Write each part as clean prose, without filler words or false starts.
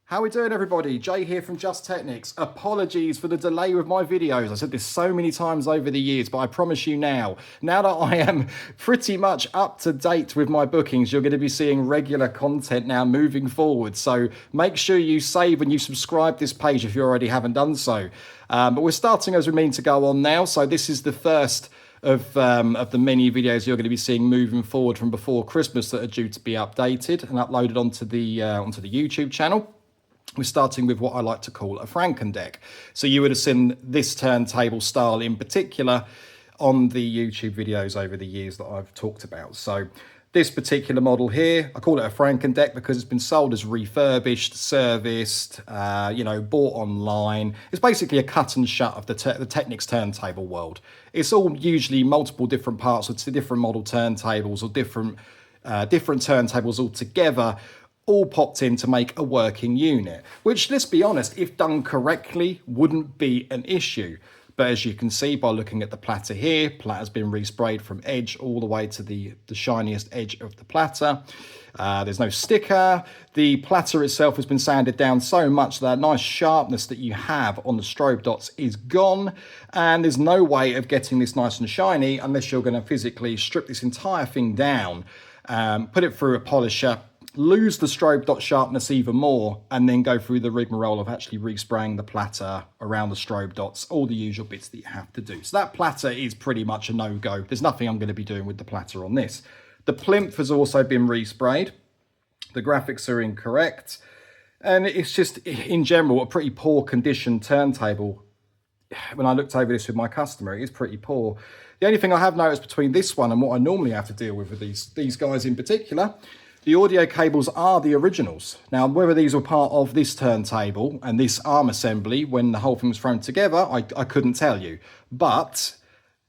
How we doing, everybody? Jay here from Just Technics. Apologies for the delay with my videos. I said this so many times over the years, but I promise you now that I am pretty much up to date with my bookings, you're going to be seeing regular content now moving forward. So make sure you save and you subscribe this page if you already haven't done so. But we're starting as we mean to go on now. So this is the first of the many videos you're going to be seeing moving forward from before Christmas that are due to be updated and uploaded onto the YouTube channel. We're starting with what I like to call a Frankendeck. So you would have seen this turntable style in particular on the YouTube videos over the years that I've talked about. So this particular model here, I call it a Frankendeck because it's been sold as refurbished, serviced, bought online. It's basically a cut and shut of the Technics turntable world. It's all usually multiple different parts of different model turntables or different turntables all together, all popped in to make a working unit, which, let's be honest, if done correctly, wouldn't be an issue. But as you can see by looking at the platter here, Platter's been resprayed from edge all the way to the shiniest edge of the platter. There's no sticker. The platter itself has been sanded down so much that nice sharpness that you have on the strobe dots is gone. And there's no way of getting this nice and shiny unless you're going to physically strip this entire thing down, put it through a polisher, lose the strobe dot sharpness even more, and then go through the rigmarole of actually respraying the platter around the strobe dots, all the usual bits that you have to do. So that platter is pretty much a no-go. There's nothing I'm going to be doing with the platter on this. The plinth has also been resprayed. The graphics are incorrect. And it's just, in general, a pretty poor condition turntable. When I looked over this with my customer, it is pretty poor. The only thing I have noticed between this one and what I normally have to deal with these guys in particular, the audio cables are the originals. Now, whether these were part of this turntable and this arm assembly when the whole thing was thrown together, I couldn't tell you. But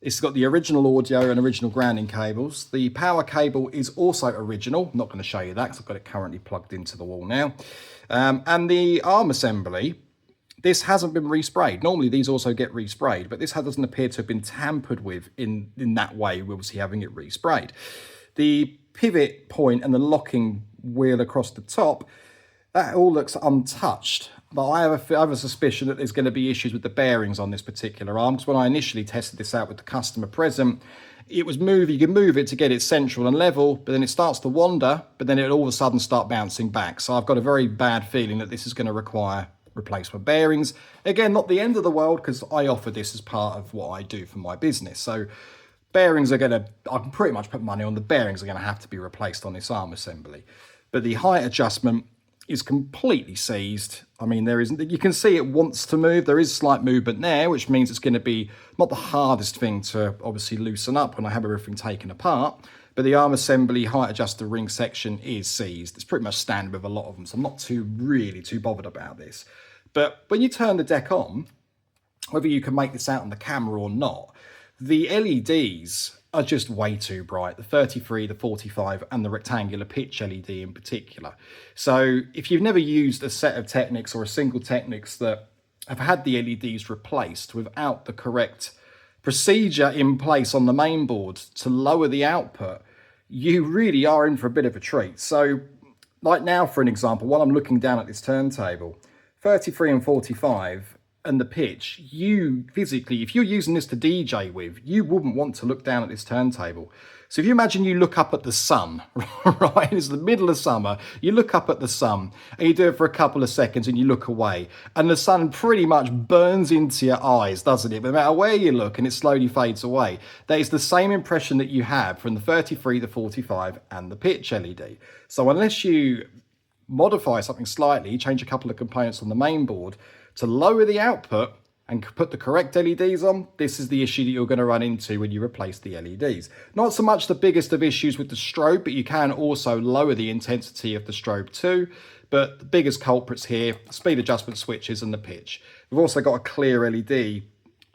it's got the original audio and original grounding cables. The power cable is also original. I'm not going to show you that because I've got it currently plugged into the wall now. And the arm assembly, this hasn't been resprayed. Normally these also get resprayed, but this doesn't appear to have been tampered with in that way. We're obviously having it resprayed. The pivot point and the locking wheel across the top, that all looks untouched. But I have a suspicion that there's going to be issues with the bearings on this particular arm, because when I initially tested this out with the customer present, it was you can move it to get it central and level, but then it starts to wander, but then it'll all of a sudden start bouncing back. So I've got a very bad feeling that this is going to require replacement bearings. Again, not the end of the world, because I offer this as part of what I do for my business. So bearings are I can pretty much put money on the bearings are going to have to be replaced on this arm assembly. But the height adjustment is completely seized. I mean, you can see it wants to move. There is slight movement there, which means it's going to be not the hardest thing to obviously loosen up when I have everything taken apart. But the arm assembly height adjuster ring section is seized. It's pretty much standard with a lot of them, so I'm not really too bothered about this. But when you turn the deck on, whether you can make this out on the camera or not, the LEDs are just way too bright, the 33, the 45, and the rectangular pitch LED in particular. So if you've never used a set of Technics or a single Technics that have had the LEDs replaced without the correct procedure in place on the main board to lower the output, you really are in for a bit of a treat. So like now, for an example, while I'm looking down at this turntable, 33 and 45, and the pitch, you physically, if you're using this to DJ with, you wouldn't want to look down at this turntable. So if you imagine you look up at the sun, right, it's the middle of summer, you look up at the sun and you do it for a couple of seconds and you look away and the sun pretty much burns into your eyes, doesn't it? No matter where you look, and it slowly fades away. That is the same impression that you have from the 33, the 45 and the pitch LED. So unless you modify something slightly, change a couple of components on the main board to lower the output and put the correct LEDs on, this is the issue that you're going to run into when you replace the LEDs. Not so much the biggest of issues with the strobe, but you can also lower the intensity of the strobe too. But the biggest culprits here, speed adjustment switches and the pitch. We've also got a clear LED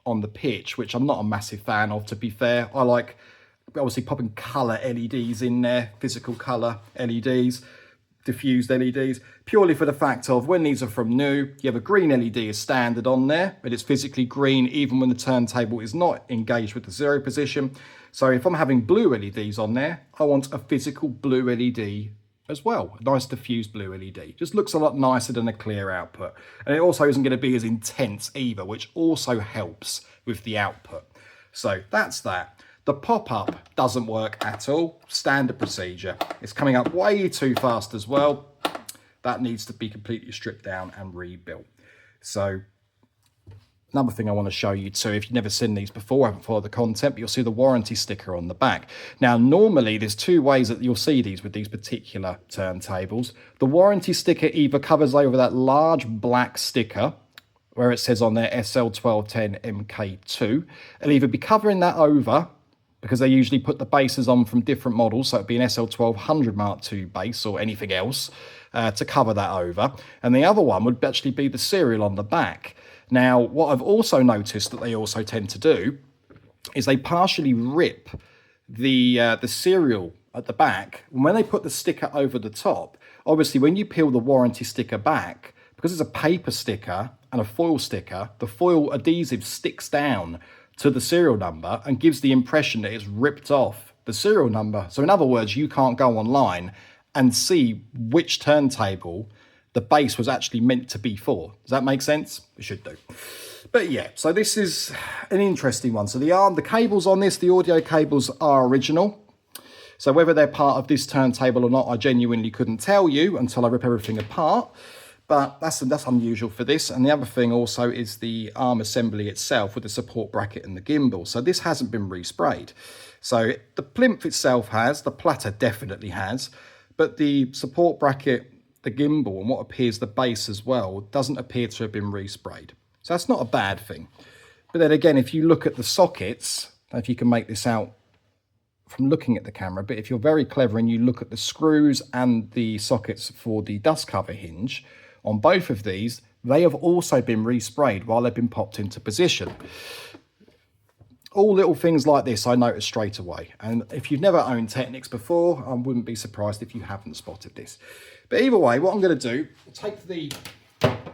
on the pitch, which I'm not a massive fan of, to be fair. I like obviously popping colour LEDs in there, physical colour LEDs, diffused LEDs, purely for the fact of when these are from new, you have a green LED as standard on there, but it's physically green even when the turntable is not engaged with the 0 position. So if I'm having blue LEDs on there, I want a physical blue LED as well. A nice diffused blue LED. Just looks a lot nicer than a clear output. And it also isn't going to be as intense either, which also helps with the output. So that's that. The pop-up doesn't work at all. Standard procedure. It's coming up way too fast as well. That needs to be completely stripped down and rebuilt. So another thing I want to show you too, if you've never seen these before, haven't followed the content, but you'll see the warranty sticker on the back. Now, normally there's two ways that you'll see these with these particular turntables. The warranty sticker either covers over that large black sticker where it says on there SL-1210MK2. It'll either be covering that over, because they usually put the bases on from different models, so it'd be an SL-1200 MK2 base or anything else to cover that over. And the other one would actually be the serial on the back. Now, what I've also noticed that they also tend to do is they partially rip the serial at the back. And when they put the sticker over the top, obviously when you peel the warranty sticker back, because it's a paper sticker and a foil sticker, the foil adhesive sticks down to the serial number and gives the impression that it's ripped off the serial number. So in other words, you can't go online and see which turntable the base was actually meant to be for. Does that make sense? It should do. But yeah, so this is an interesting one. So the cables on this, the audio cables are original. So whether they're part of this turntable or not, I genuinely couldn't tell you until I rip everything apart. But that's unusual for this. And the other thing also is the arm assembly itself with the support bracket and the gimbal. So this hasn't been resprayed. So the plinth itself has, the Platter definitely has, but the support bracket, the gimbal, and what appears the base as well doesn't appear to have been resprayed. So that's not a bad thing. But then again, if you look at the sockets, if you can make this out from looking at the camera, but if you're very clever and you look at the screws and the sockets for the dust cover hinge, on both of these, they have also been resprayed while they've been popped into position. All little things like this I noticed straight away. And if you've never owned Technics before, I wouldn't be surprised if you haven't spotted this. But either way, what I'm going to do, I'll take the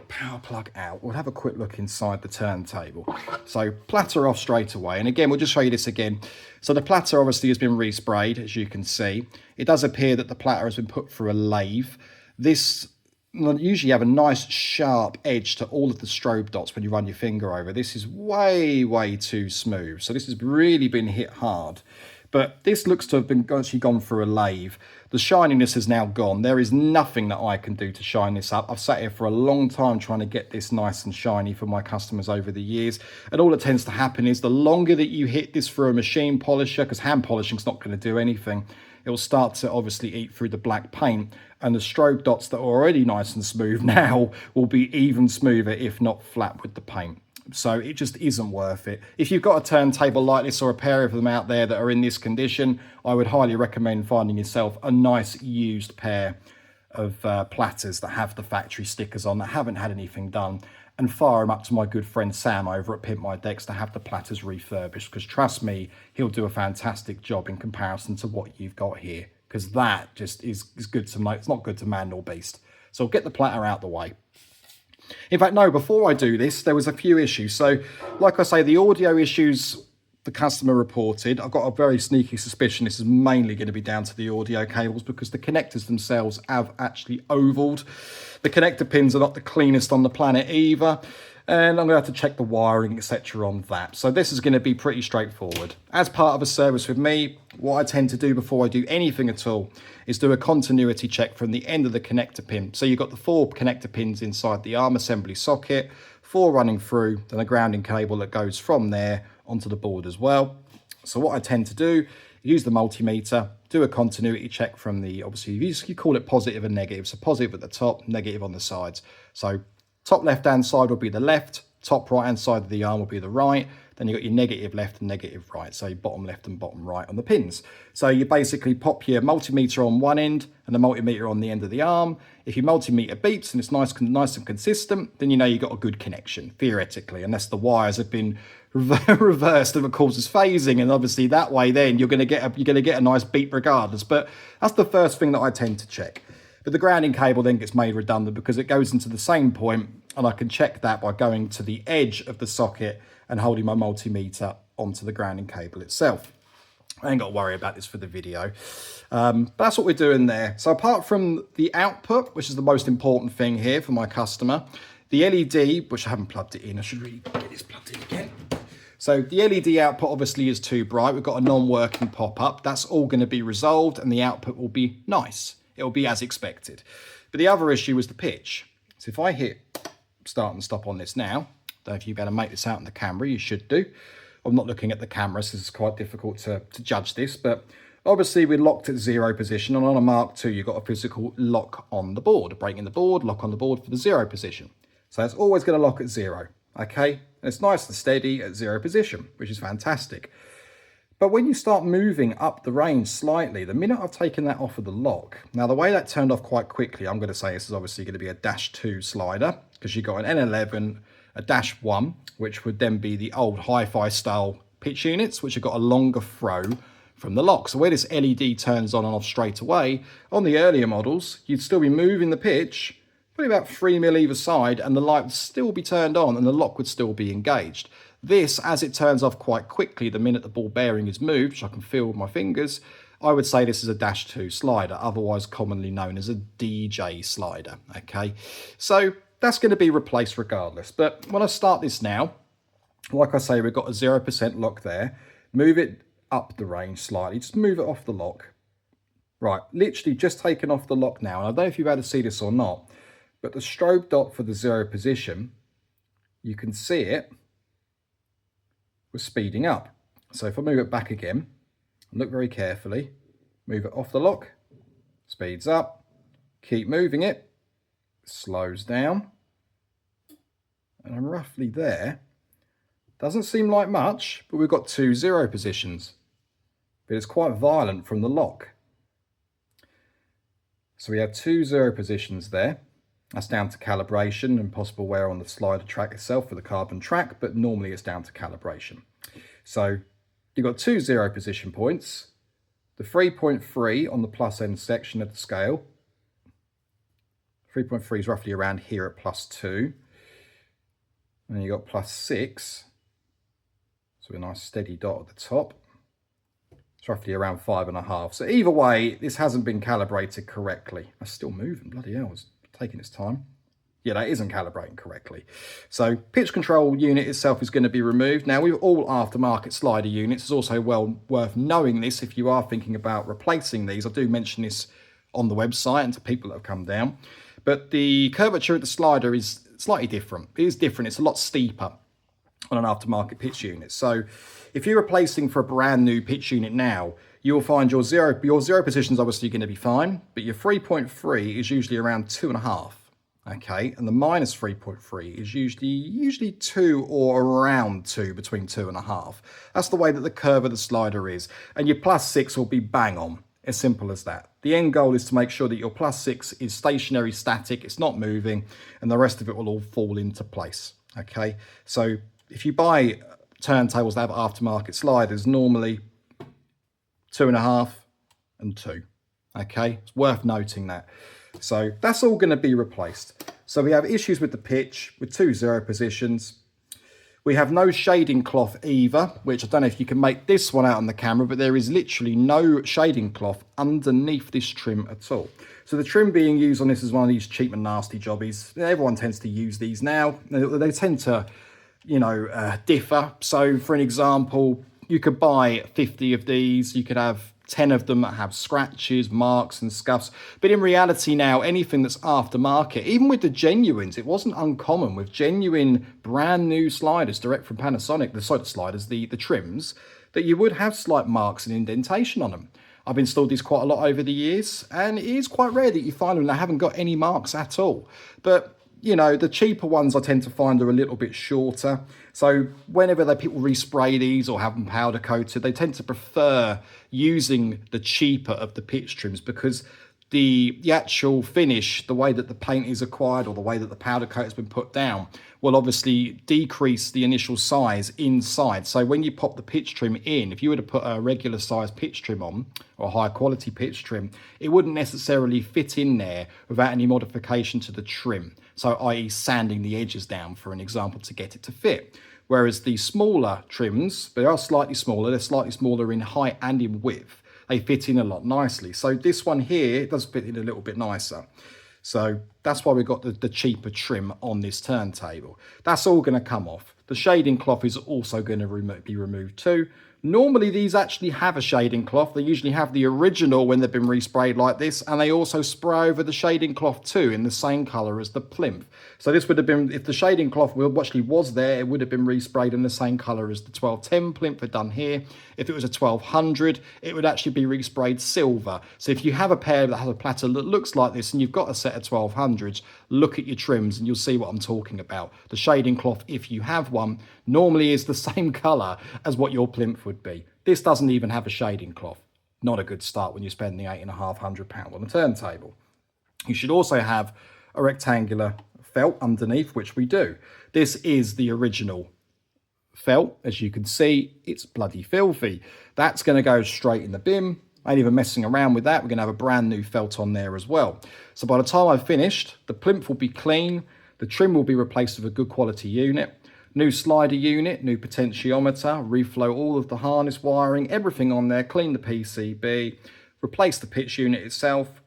power plug out. We'll have a quick look inside the turntable. So Platter off straight away. And again, we'll just show you this again. So the Platter obviously has been resprayed, as you can see. It does appear that the Platter has been put through a lathe. This usually have a nice sharp edge to all of the strobe dots when you run your finger over. This is way too smooth. So this has really been hit hard. But this looks to have been actually gone through a lathe. The shininess is now gone. There is nothing that I can do to shine this up. I've sat here for a long time trying to get this nice and shiny for my customers over the years. And all that tends to happen is the longer that you hit this through a machine polisher, because hand polishing is not going to do anything, it will start to obviously eat through the black paint, and the strobe dots that are already nice and smooth now will be even smoother, if not flat, with the paint. So it just isn't worth it. If you've got a turntable like this or a pair of them out there that are in this condition, I would highly recommend finding yourself a nice used pair of Platters that have the factory stickers on, that haven't had anything done, and fire them up to my good friend Sam over at Pimp My Decks to have the Platters refurbished, because trust me, he'll do a fantastic job in comparison to what you've got here, because that just is good to know. It's not good to man nor beast. So I'll get the Platter out the way. In fact, no, before I do this, there was a few issues. So like I say, the audio issues the customer reported, I've got a very sneaky suspicion this is mainly going to be down to the audio cables, because the connectors themselves have actually ovaled. The connector pins are not the cleanest on the planet either, and I'm going to have to check the wiring, etc. on that. So this is going to be pretty straightforward. As part of a service with me, what I tend to do before I do anything at all is do a continuity check from the end of the connector pin. So you've got the 4 connector pins inside the arm assembly socket, 4 running through, then a grounding cable that goes from there onto the board as well. So what I tend to do, use the multimeter, do a continuity check from the, obviously you call it positive and negative. So positive at the top, negative on the sides. So top left hand side will be the left, top right hand side of the arm will be the right. Then you've got your negative left and negative right, so your bottom left and bottom right on the pins. So you basically pop your multimeter on one end and the multimeter on the end of the arm. If your multimeter beeps and it's nice and consistent, then you know you've got a good connection, theoretically, unless the wires have been reversed and it causes phasing, and obviously that way then you're going to get a nice beep regardless. But that's the first thing that I tend to check. But the grounding cable then gets made redundant because it goes into the same point, and I can check that by going to the edge of the socket and holding my multimeter onto the grounding cable itself. I ain't got to worry about this for the video. But that's what we're doing there. So apart from the output, which is the most important thing here for my customer, the LED, which I haven't plugged it in, I should really get this plugged in again. So the LED output obviously is too bright. We've got a non-working pop-up. That's all going to be resolved and the output will be nice. It will be as expected. But the other issue was the pitch. So if I hit start and stop on this now, don't know if you better make this out in the camera, you should do. I'm not looking at the camera, so it's quite difficult to judge this, but obviously we're locked at 0 position, and on a Mark II, you've got a physical lock on the board, breaking the board, lock on the board for the 0 position. So it's always going to lock at 0, okay? And it's nice and steady at 0 position, which is fantastic. But when you start moving up the range slightly, the minute I've taken that off of the lock, now the way that turned off quite quickly, I'm going to say this is obviously going to be a -2 slider, because you've got an N11, a -1, which would then be the old hi-fi style pitch units, which have got a longer throw from the lock. So where this LED turns on and off straight away, on the earlier models, you'd still be moving the pitch, probably about 3 mil either side, and the light would still be turned on and the lock would still be engaged. This, as it turns off quite quickly the minute the ball bearing is moved, which I can feel with my fingers, I would say this is a -2 slider, otherwise commonly known as a DJ slider, okay? So that's going to be replaced regardless. But when I start this now, like I say, we've got a 0% lock there. Move it up the range slightly. Just move it off the lock. Right, literally just taken off the lock now. And I don't know if you've able to see this or not, but the strobe dot for the 0 position, you can see it was speeding up. So if I move it back again, look very carefully, move it off the lock, speeds up, keep moving it, slows down, and I'm roughly there. Doesn't seem like much, but we've got 2 0 positions, but it's quite violent from the lock. So we have 2 0 positions there. That's down to calibration and possible wear on the slider track itself for the carbon track, but normally it's down to calibration. So you've got 2 0 position points, the 3.3 on the plus end section of the scale. 3.3 is roughly around here at +2. And then you've got +6. So a nice steady dot at the top. It's roughly around 5.5. So either way, this hasn't been calibrated correctly. That's still moving, bloody hell, it's taking its time. Yeah, that isn't calibrating correctly. So pitch control unit itself is going to be removed. Now, with all aftermarket slider units, it's also well worth knowing this if you are thinking about replacing these. I do mention this on the website and to people that have come down. But the curvature of the slider is slightly different. It is different. It's a lot steeper on an aftermarket pitch unit. So if you're replacing for a brand new pitch unit now, you'll find your zero position is obviously going to be fine, but your 3.3 is usually around 2.5. Okay, and the -3.3 is usually 2 or around 2, between 2.5. That's the way that the curve of the slider is. And your +6 will be bang on. As simple as that. The end goal is to make sure that your +6 is stationary, static, it's not moving, and the rest of it will all fall into place. Okay, so if you buy turntables that have aftermarket sliders, normally 2.5 and 2. Okay, it's worth noting that. So that's all going to be replaced. So we have issues with the pitch with 2 0 positions. We have no shading cloth either, which I don't know if you can make this one out on the camera, but there is literally no shading cloth underneath this trim at all. So the trim being used on this is one of these cheap and nasty jobbies. Everyone tends to use these now. They tend to, differ. So for an example, you could buy 50 of these. You could have 10 of them that have scratches, marks and scuffs. But in reality now, anything that's aftermarket, even with the genuines, it wasn't uncommon with genuine brand new sliders direct from Panasonic, the trims, that you would have slight marks and indentation on them. I've installed these quite a lot over the years, and it is quite rare that you find them that haven't got any marks at all. But the cheaper ones I tend to find are a little bit shorter. So whenever people respray these or have them powder coated, they tend to prefer using the cheaper of the pitch trims because the actual finish, the way that the paint is acquired or the way that the powder coat has been put down, will obviously decrease the initial size inside. So when you pop the pitch trim in, if you were to put a regular size pitch trim on, or a high quality pitch trim, it wouldn't necessarily fit in there without any modification to the trim. So i.e. sanding the edges down, for an example, to get it to fit. Whereas the smaller trims, they are slightly smaller. They're slightly smaller in height and in width. They fit in a lot nicely. So this one here does fit in a little bit nicer. So that's why we've got the cheaper trim on this turntable. That's all going to come off. The shading cloth is also going to be removed too. Normally these actually have a shading cloth. They usually have the original when they've been resprayed like this, and they also spray over the shading cloth too in the same colour as the plinth. So this would have been, if the shading cloth actually was there, it would have been resprayed in the same colour as the 1210 plinth had done here. If it was a 1200, it would actually be resprayed silver. So if you have a pair that has a platter that looks like this and you've got a set of 1200s, look at your trims and you'll see what I'm talking about. The shading cloth, if you have one, normally is the same colour as what your plinth would be. This doesn't even have a shading cloth. Not a good start when you're spending £850 on a turntable. You should also have a rectangular felt underneath, which we do. This is the original felt. As you can see, it's bloody filthy. That's going to go straight in the bin. I ain't even messing around with that. We're going to have a brand new felt on there as well. So by the time I've finished, the plinth will be clean. The trim will be replaced with a good quality unit. New slider unit, new potentiometer, reflow all of the harness wiring, everything on there, clean the PCB, replace the pitch unit itself,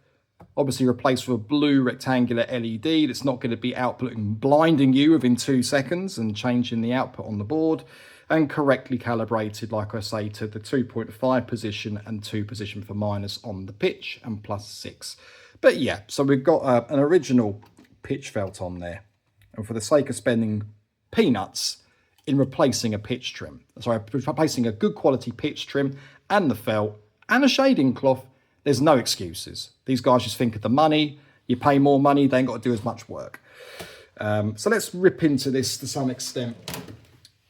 obviously replace with a blue rectangular LED that's not going to be outputting, blinding you within 2 seconds and changing the output on the board, and correctly calibrated, like I say, to the 2.5 position and 2 position for minus on the pitch and +6. But yeah, so we've got an original pitch felt on there. And for the sake of spending peanuts in replacing a pitch trim, sorry, replacing a good quality pitch trim and the felt and a shading cloth, there's no excuses. These guys just think of the money. You pay more money, they ain't got to do as much work. So let's rip into this to some extent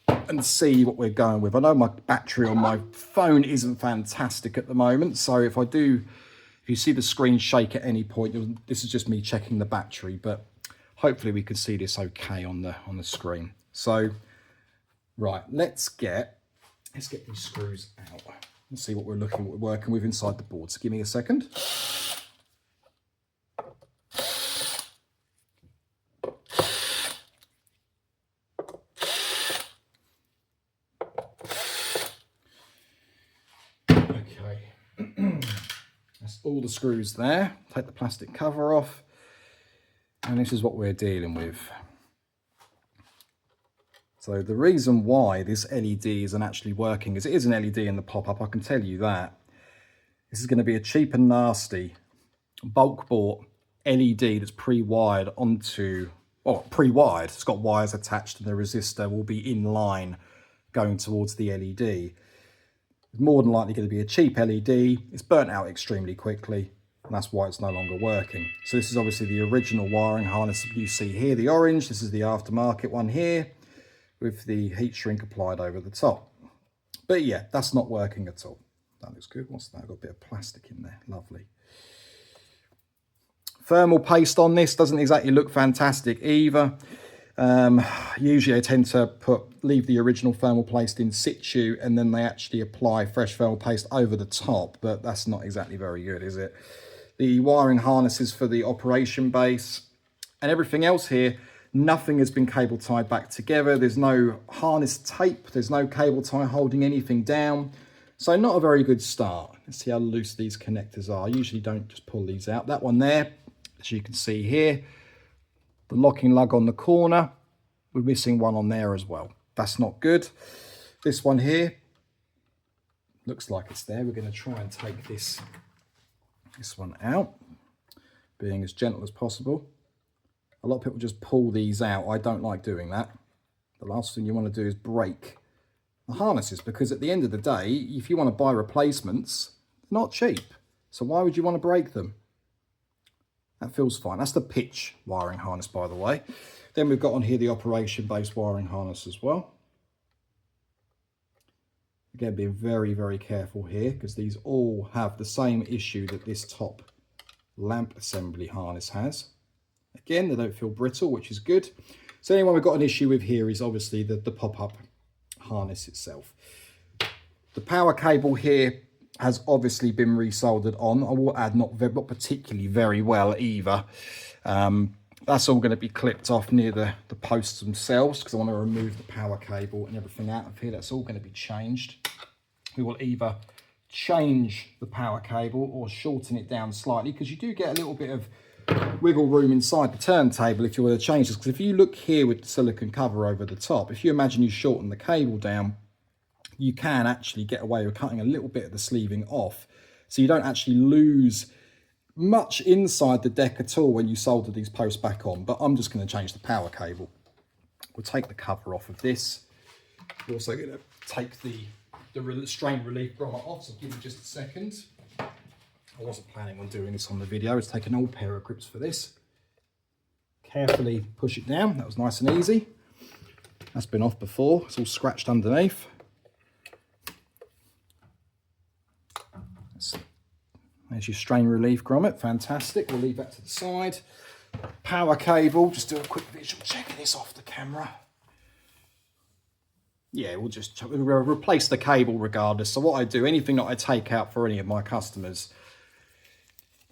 and see what we're going with. I know my battery on my phone isn't fantastic at the moment, so if you see the screen shake at any point, this is just me checking the battery, but hopefully we can see this okay on the screen. So, right, let's get these screws out and see what we're working with inside the board. So give me a second. Okay, that's all the screws there. Take the plastic cover off. And this is what we're dealing with. So the reason why this LED isn't actually working is it is an LED in the pop-up, I can tell you that. This is going to be a cheap and nasty bulk bought LED that's pre-wired onto, well, pre-wired. It's got wires attached and the resistor will be in line going towards the LED. It's more than likely going to be a cheap LED. It's burnt out extremely quickly. And that's why it's no longer working. So this is obviously the original wiring harness you see here, the orange. This is the aftermarket one here with the heat shrink applied over the top. But yeah, that's not working at all. That looks good. What's that? I've got a bit of plastic in there. Lovely. Thermal paste on this doesn't exactly look fantastic either. Usually I tend to leave the original thermal paste in situ and then they actually apply fresh thermal paste over the top, but that's not exactly very good, is it? The wiring harnesses for the operation base and everything else here, nothing has been cable tied back together. There's no harness tape. There's no cable tie holding anything down. So not a very good start. Let's see how loose these connectors are. I usually don't just pull these out. That one there, as you can see here, the locking lug on the corner, we're missing one on there as well. That's not good. This one here, looks like it's there. We're going to try and take this one out, being as gentle as possible. A lot of people just pull these out. I don't like doing that. The last thing you want to do is break the harnesses, because at the end of the day, if you want to buy replacements, they're not cheap. So why would you want to break them? That feels fine. That's the pitch wiring harness, by the way. Then we've got on here the operation base wiring harness as well. Again, being very, very careful here, because these all have the same issue that this top lamp assembly harness has. Again, they don't feel brittle, which is good. So anyway, we've got an issue with here is obviously the pop-up harness itself. The power cable here has obviously been resoldered on. I will add, not particularly very well either. That's all going to be clipped off near the posts themselves, because I want to remove the power cable and everything out of here. That's all going to be changed. We will either change the power cable or shorten it down slightly, because you do get a little bit of wiggle room inside the turntable if you were to change this. Because if you look here with the silicone cover over the top, if you imagine you shorten the cable down, you can actually get away with cutting a little bit of the sleeving off, so you don't actually lose much inside the deck at all when you solder these posts back on. But I'm just going to change the power cable. We'll take the cover off of this. We're also going to take the strain relief grommet off, so give me just a second. I wasn't planning on doing this on the video. Let's take an old pair of grips for this. Carefully push it down. That was nice and easy. That's been off before. It's all scratched underneath. There's your strain relief grommet. Fantastic. We'll leave that to the side. Power cable. Just do a quick visual check of this off the camera. Yeah, we'll replace the cable regardless. So what I do, anything that I take out for any of my customers,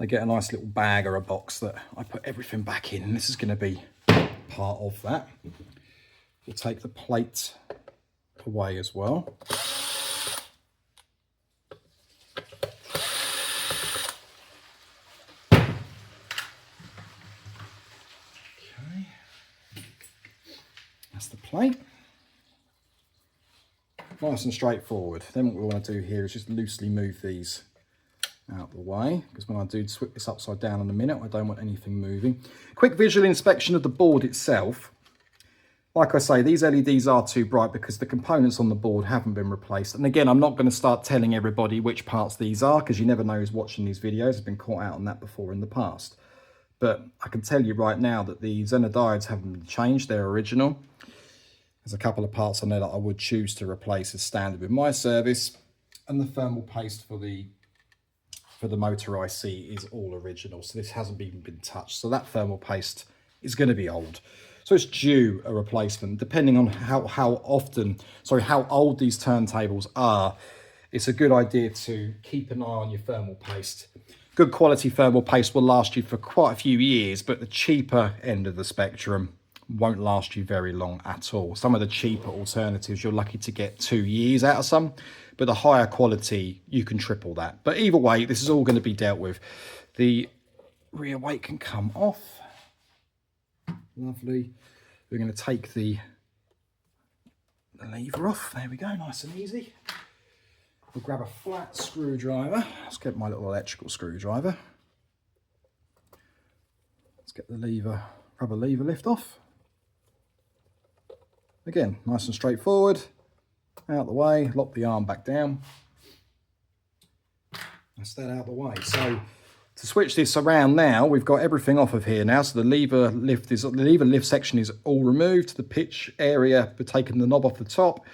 they get a nice little bag or a box that I put everything back in, and this is going to be part of that. We'll take the plate away as well. Okay, that's the plate. Nice and straightforward. Then what we want to do here is just loosely move these out the way, because when I do switch this upside down in a minute, I don't want anything moving. Quick visual inspection of the board itself. Like I say, these LEDs are too bright because the components on the board haven't been replaced. And again, I'm not going to start telling everybody which parts these are, because you never know who's watching these videos. I've been caught out on that before in the past. But I can tell you right now that the Zener diodes haven't been changed. They're original. There's a couple of parts on there that I would choose to replace as standard with my service, and the thermal paste for the motor IC is all original, so this hasn't even been touched. So that thermal paste is going to be old, so it's due a replacement. Depending on how old these turntables are, it's a good idea to keep an eye on your thermal paste. Good quality thermal paste will last you for quite a few years, but the cheaper end of the spectrum won't last you very long at all. Some of the cheaper alternatives, you're lucky to get 2 years out of some, but the higher quality, you can triple that. But either way, this is all going to be dealt with. The rear weight can come off. Lovely. We're going to take the lever off. There we go, nice and easy. We'll grab a flat screwdriver. Let's get my little electrical screwdriver. Let's get the rubber lever lift off. Again, nice and straightforward. Out the way, lock the arm back down. That's that out the way. So to switch this around now, we've got everything off of here now. So the lever lift section is all removed. The pitch area, we're taking the knob off the top.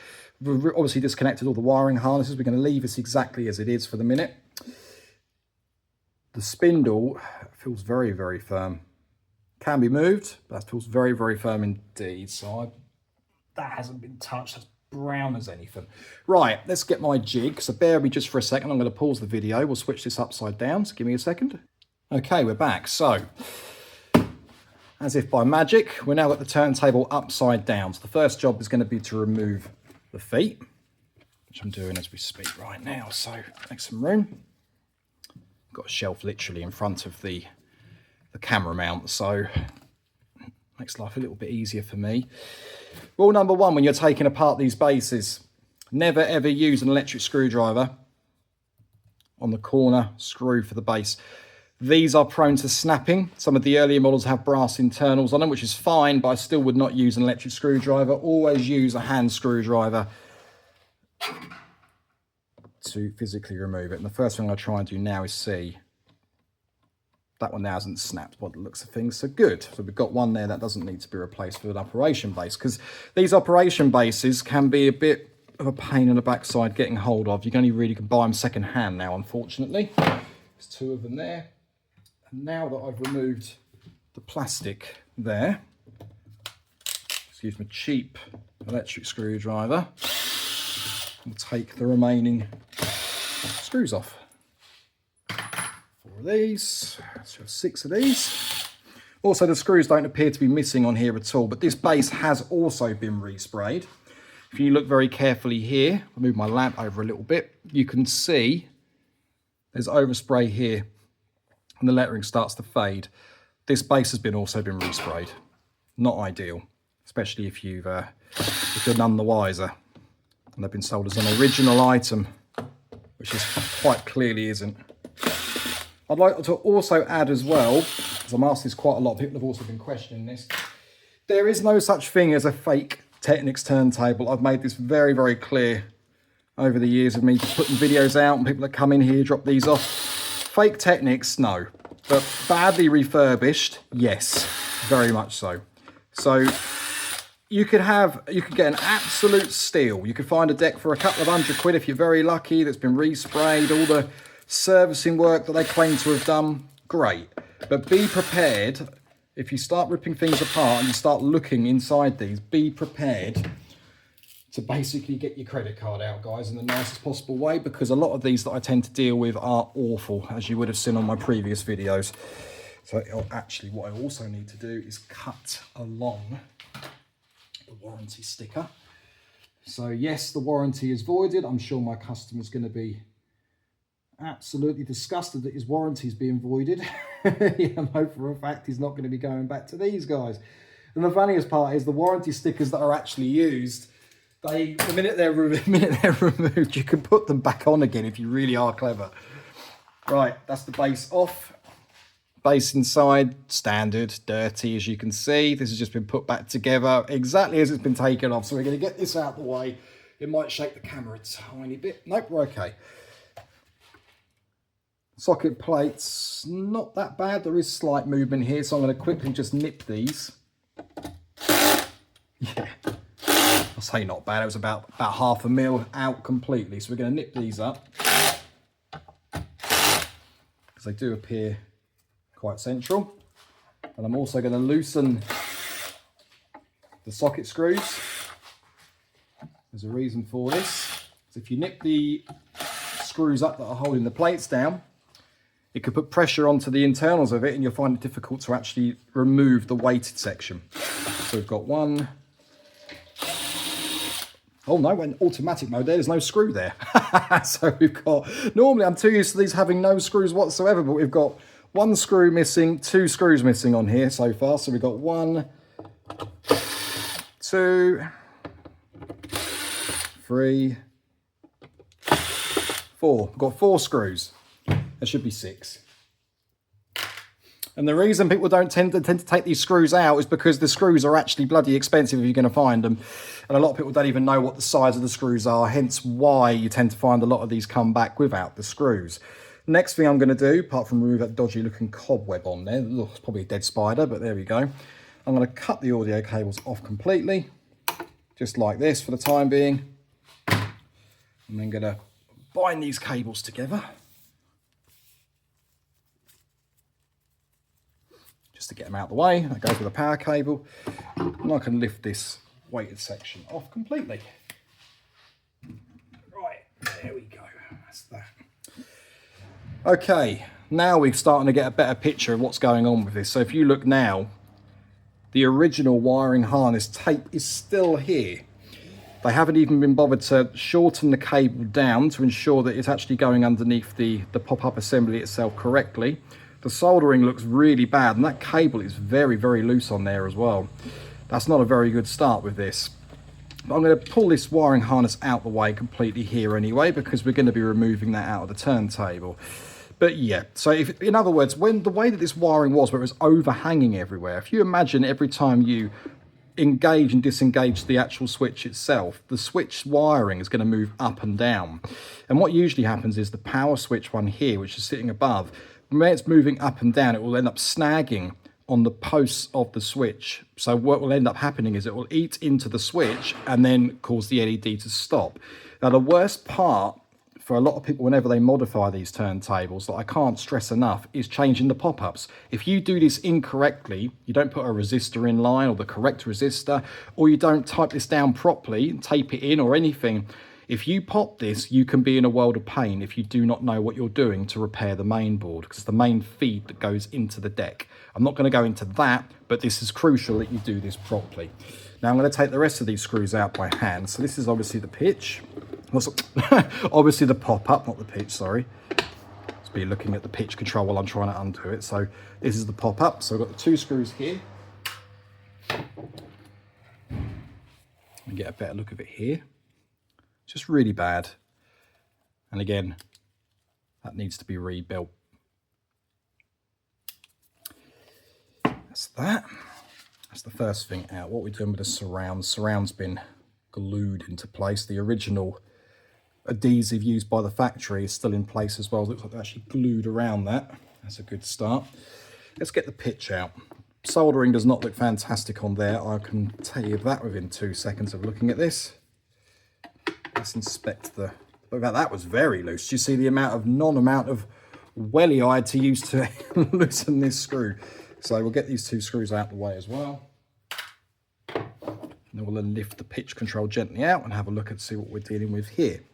We've obviously disconnected all the wiring harnesses. We're going to leave this exactly as it is for the minute. The spindle feels very, very firm. Can be moved, but that feels very, very firm indeed. So that hasn't been touched. That's brown as anything. Right, let's get my jig. So bear with me just for a second. I'm going to pause the video. We'll switch this upside down. So give me a second. Okay, we're back. So as if by magic, we're now at the turntable upside down. So the first job is going to be to remove the feet, which I'm doing as we speak right now. So make some room. Got a shelf literally in front of the camera mount, so makes life a little bit easier for me. Rule number one when you're taking apart these bases: never ever use an electric screwdriver on the corner screw for the base. These are prone to snapping. Some of the earlier models have brass internals on them, which is fine, but I still would not use an electric screwdriver. Always use a hand screwdriver to physically remove it. And the first thing I try and do now is see. That one now hasn't snapped by the looks of things, so good. So we've got one there that doesn't need to be replaced with an operation base, because these operation bases can be a bit of a pain in the backside getting hold of. You can only really buy them second hand now, unfortunately. There's two of them there. And now that I've removed the plastic there, excuse me, cheap electric screwdriver, I'll take the remaining screws off. 4 of these, so 6 of these. Also, the screws don't appear to be missing on here at all, but this base has also been resprayed. If you look very carefully here, I'll move my lamp over a little bit, you can see there's overspray here and the lettering starts to fade. This base has also been resprayed. Not ideal, especially if you're none the wiser and they've been sold as an original item, which is quite clearly isn't. I'd like to also add as well, as I'm asked this quite a lot, people have also been questioning this, there is no such thing as a fake Technics turntable. I've made this very, very clear over the years of me just putting videos out and people that come in here drop these off. Fake Technics, no. But badly refurbished, yes, very much so. So you could get an absolute steal. You could find a deck for a couple of £100 if you're very lucky that's been resprayed, all the servicing work that they claim to have done, great. But be prepared, if you start ripping things apart and you start looking inside these, be prepared to basically get your credit card out, guys, in the nicest possible way, because a lot of these that I tend to deal with are awful, as you would have seen on my previous videos. So actually what I also need to do is cut along the warranty sticker. So yes, the warranty is voided. I'm sure my customer's going to be absolutely disgusted that his warranty is being voided. I know for a fact he's not going to be going back to these guys. And the funniest part is the warranty stickers that are actually used, the minute they're removed, you can put them back on again if you really are clever. Right, that's the base off. Base inside, standard, dirty, as you can see. This has just been put back together exactly as it's been taken off. So we're going to get this out of the way. It might shake the camera a tiny bit. Nope, we're okay. Socket plates, not that bad. There is slight movement here, so I'm going to quickly just nip these. Yeah, I'll say not bad. It was about half a mil out completely. So we're going to nip these up because they do appear quite central. And I'm also going to loosen the socket screws. There's a reason for this. So if you nip the screws up that are holding the plates down, it could put pressure onto the internals of it and you'll find it difficult to actually remove the weighted section. So we've got one. Oh no, in automatic mode there's no screw there. So we've got, normally I'm too used to these having no screws whatsoever, but we've got one screw missing, two screws missing on here so far. So we've got 1, 2, 3, 4. We've got 4 screws. There should be 6. And the reason people don't tend to take these screws out is because the screws are actually bloody expensive if you're going to find them. And a lot of people don't even know what the size of the screws are, hence why you tend to find a lot of these come back without the screws. Next thing I'm going to do, apart from remove that dodgy looking cobweb on there, look, it's probably a dead spider, but there we go. I'm going to cut the audio cables off completely, just like this for the time being. I'm then going to bind these cables together. Just to get them out of the way. That goes with a power cable. And I can lift this weighted section off completely. Right, there we go. That's that. Okay, now we're starting to get a better picture of what's going on with this. So if you look now, the original wiring harness tape is still here. They haven't even been bothered to shorten the cable down to ensure that it's actually going underneath the pop-up assembly itself correctly. The soldering looks really bad, and that cable is very, very loose on there as well. That's not a very good start with this. But I'm going to pull this wiring harness out the way completely here anyway, because we're going to be removing that out of the turntable. But yeah, so if, in other words, when the way that this wiring was, where it was overhanging everywhere, if you imagine every time you engage and disengage the actual switch itself, the switch wiring is going to move up and down. And what usually happens is the power switch one here, which is sitting above, when it's moving up and down, it will end up snagging on the posts of the switch. So what will end up happening is it will eat into the switch and then cause the LED to stop. Now, the worst part for a lot of people whenever they modify these turntables, that I can't stress enough, is changing the pop-ups. If you do this incorrectly, you don't put a resistor in line or the correct resistor, or you don't type this down properly and tape it in or anything, If you pop this, you can be in a world of pain if you do not know what you're doing to repair the main board, because it's the main feed that goes into the deck. I'm not going to go into that, but this is crucial that you do this properly. Now I'm going to take the rest of these screws out by hand. So this is obviously the pitch. Obviously the pop-up, not the pitch, sorry. Let's be looking at the pitch control while I'm trying to undo it. So this is the pop-up. So I've got the 2 screws here. And get a better look of it here. Just really bad. And again, that needs to be rebuilt. That's that. That's the first thing out. What we're doing with the surround. Surround's been glued into place. The original adhesive used by the factory is still in place as well. It looks like they're actually glued around that. That's a good start. Let's get the pitch out. Soldering does not look fantastic on there. I can tell you that within 2 seconds of looking at this. Let's inspect the... That was very loose. Do you see the amount of welly I had to use to loosen this screw? So we'll get these 2 screws out of the way as well. And then we'll then lift the pitch control gently out and have a look and see what we're dealing with here.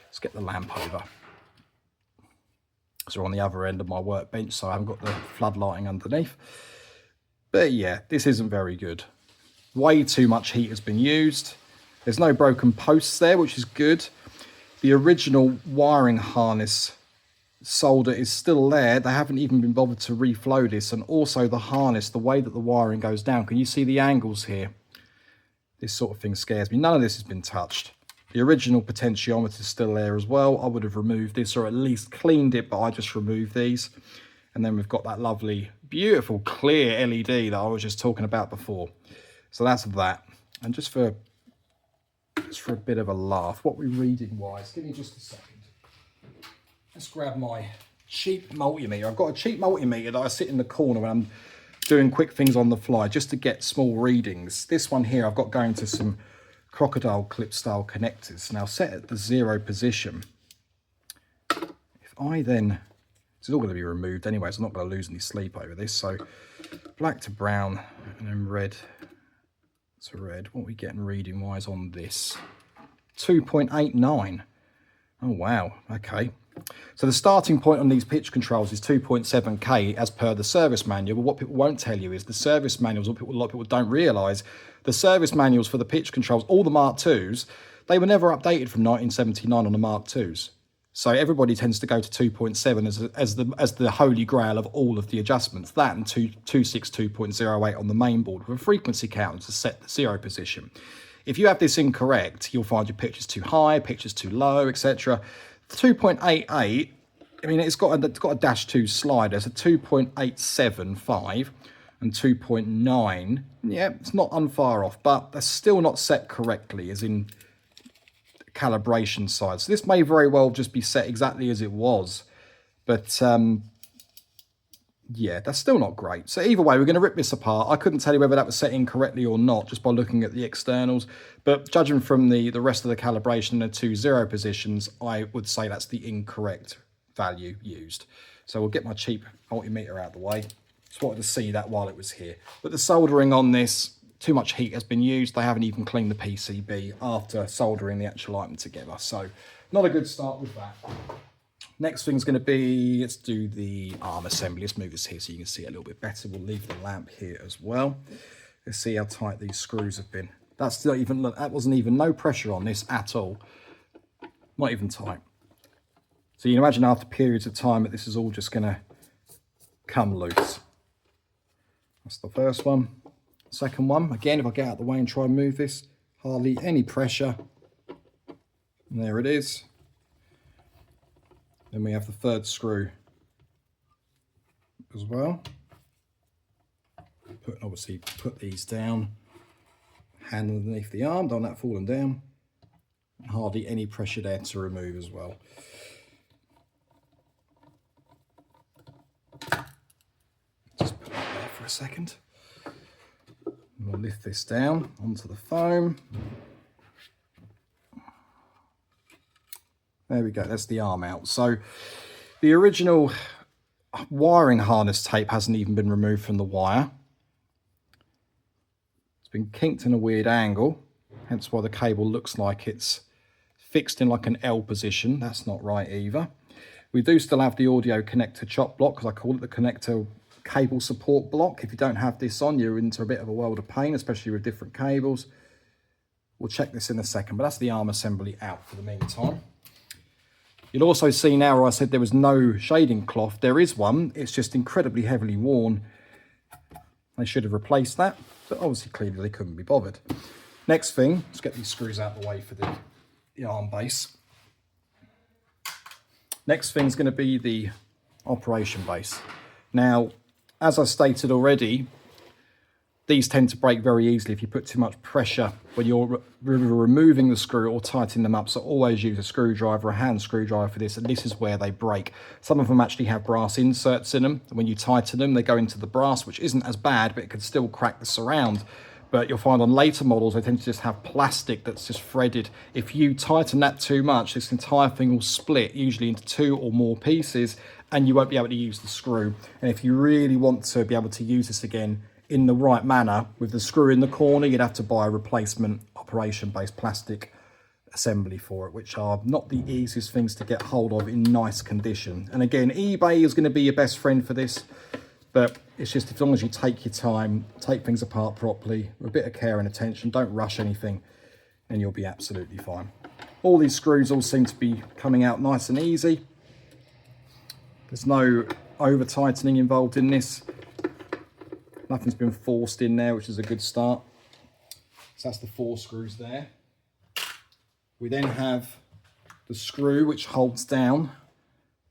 Let's get the lamp over. So we're on the other end of my workbench, so I haven't got the floodlighting underneath. But yeah, this isn't very good. Way too much heat has been used. There's no broken posts there, which is good. The original wiring harness solder is still there. They haven't even been bothered to reflow this. And also the harness, the way that the wiring goes down. Can you see the angles here? This sort of thing scares me. None of this has been touched. The original potentiometer is still there as well. I would have removed this or at least cleaned it, but I just removed these. And then we've got that lovely, beautiful, clear LED that I was just talking about before. So that's that. And just for a bit of a laugh, what we're reading wise, give me just a second. Let's grab my cheap multimeter. I've got a cheap multimeter that I sit in the corner when I'm doing quick things on the fly just to get small readings. This one here I've got going to some crocodile clip style connectors. Now set at the 0 position. If I then, it's all going to be removed anyway, so I'm not going to lose any sleep over this. So black to brown and then red to red. What are we getting reading wise on this? 2.89. Oh wow, okay. So the starting point on these pitch controls is 2.7K as per the service manual. But what people won't tell you is the service manuals, what a lot of people don't realise, the service manuals for the pitch controls, all the Mark IIs, they were never updated from 1979 on the Mark IIs. So everybody tends to go to 2.7 as the holy grail of all of the adjustments. That and 262.08 on the main board with a frequency counter to set the 0 position. If you have this incorrect, you'll find your pitch is too high, pitch is too low, etc. 2.88, I mean, it's got a -2 slider, so 2.875 and 2.9. Yeah, it's not unfar off, but they're still not set correctly, as in calibration side. So this may very well just be set exactly as it was, but yeah, that's still not great. So either way, we're going to rip this apart. I couldn't tell you whether that was set incorrectly or not just by looking at the externals, but judging from the rest of the calibration and the 2 0 positions, I would say that's the incorrect value used. So we'll get my cheap multimeter out of the way. Just wanted to see that while it was here. But the soldering on this, too much heat has been used. They haven't even cleaned the PCB after soldering the actual item together. So not a good start with that. Next thing's going to be, let's do the arm assembly. Let's move this here so you can see it a little bit better. We'll leave the lamp here as well. Let's see how tight these screws have been. That's not even, that wasn't even no pressure on this at all. Not even tight. So you can imagine after periods of time that this is all just going to come loose. That's the first one. Second one, again, if I get out of the way and try and move this, hardly any pressure. And there it is. Then we have the third screw as well. Obviously put these down, hand underneath the arm, don't let that falling down. And hardly any pressure there to remove as well. Just put that there for a second. And we'll lift this down onto the foam. There we go, that's the arm out. So the original wiring harness tape hasn't even been removed from the wire. It's been kinked in a weird angle, hence why the cable looks like it's fixed in like an L position. That's not right either. We do still have the audio connector chop block, because I call it the connector cable support block. If you don't have this on, you're into a bit of a world of pain, especially with different cables. We'll check this in a second, but that's the arm assembly out for the meantime. You'll also see now where I said there was no shading cloth, there is one. It's just incredibly heavily worn. They should have replaced that, but obviously clearly they couldn't be bothered. Next thing, let's get these screws out of the way for the arm base. Next thing is going to be the operation base. Now, as I stated already, these tend to break very easily if you put too much pressure when you're removing the screw or tightening them up. So always use a screwdriver, a hand screwdriver for this, and this is where they break. Some of them actually have brass inserts in them. When you tighten them, they go into the brass, which isn't as bad, but it can still crack the surround. But you'll find on later models, they tend to just have plastic that's just threaded. If you tighten that too much, this entire thing will split, usually into 2 or more pieces, and you won't be able to use the screw. And if you really want to be able to use this again in the right manner, with the screw in the corner, you'd have to buy a replacement operation-based plastic assembly for it, which are not the easiest things to get hold of in nice condition. And again, eBay is going to be your best friend for this. But it's just, as long as you take your time, take things apart properly, with a bit of care and attention, don't rush anything, and you'll be absolutely fine. All these screws all seem to be coming out nice and easy. There's no over tightening involved in this. Nothing's been forced in there, which is a good start. So that's the 4 screws there. We then have the screw which holds down